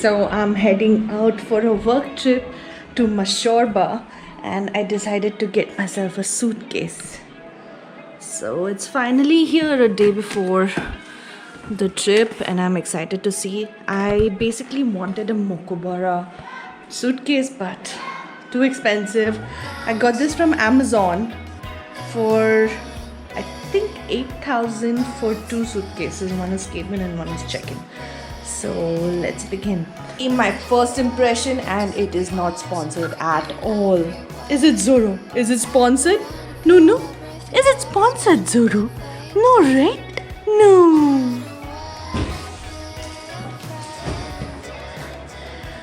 So I'm heading out for a work trip to Mashorba, and I decided to get myself a suitcase. So it's finally here a day before the trip, and I'm excited to see. I basically wanted a Mokobara suitcase, but too expensive. I got this from Amazon for I think 8,000 for 2 suitcases. One is cabin and one is check-in. So let's begin. My first impression, and it is not sponsored at all. Is it Zoro? Is it sponsored? No. Is it sponsored, Zoro? No, right? No.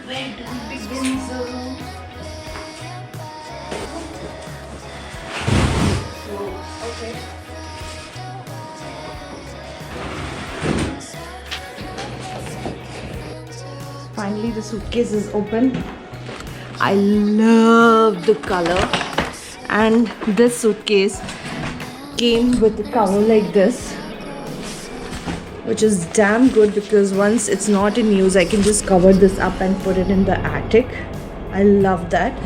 Where do we begin, Zoro? Okay. Finally, the suitcase is open. I love the color, and this suitcase came with a cover like this, which is damn good because once it's not in use, I can just cover this up and put it in the attic. I love that.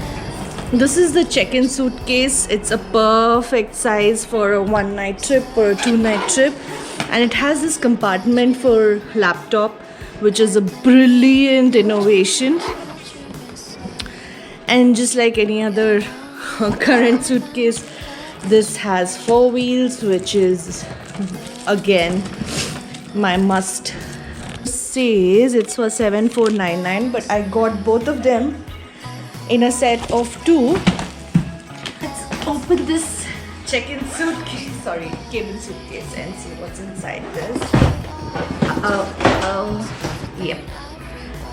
This is the check-in suitcase. It's a perfect size for a 1-night trip or a 2-night trip, and it has this compartment for laptop, which is a brilliant innovation. And just like any other current suitcase, this has 4 wheels, which is again my must. It says it's for 7,499, but I got both of them in a set of 2. Let's open this check-in suitcase, cabin suitcase, and see what's inside this. Yep.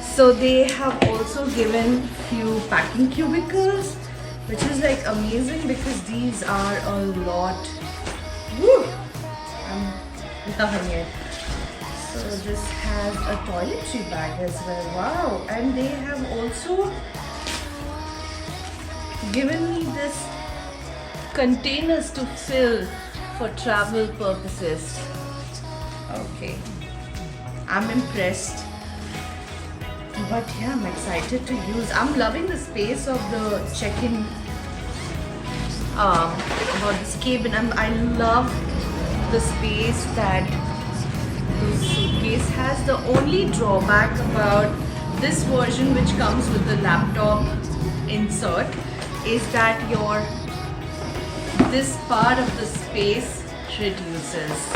So they have also given few packing cubicles, which is like amazing because these are a lot. Woo! I'm loving it. So this has a toiletry bag as well. Wow! And they have also given me this containers to fill for travel purposes. Okay, I'm impressed. But yeah, I'm excited to use. I'm loving the space of the check-in about this cabin. I love the space that the suitcase has. The only drawback about this version, which comes with the laptop insert, is that this part of the space reduces.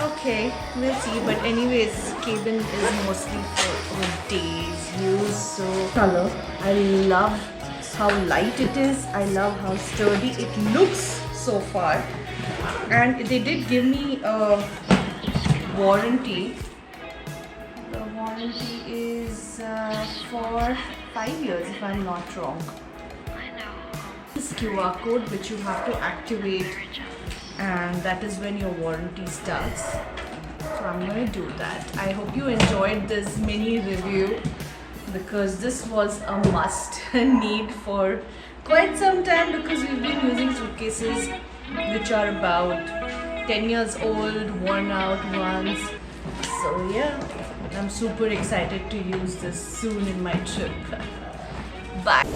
Okay, we'll see. But anyways, cabin is mostly for a day's use. So color, I love how light it is. I love how sturdy it looks so far. And they did give me a warranty. The warranty is for 5 years, if I'm not wrong. This QR code which you have to activate, and that is when your warranty starts. So I'm going to do that. I hope you enjoyed this mini review because this was a must need for quite some time, because we've been using suitcases which are about 10 years old, worn out ones. So yeah, I'm super excited to use this soon in my trip. Bye.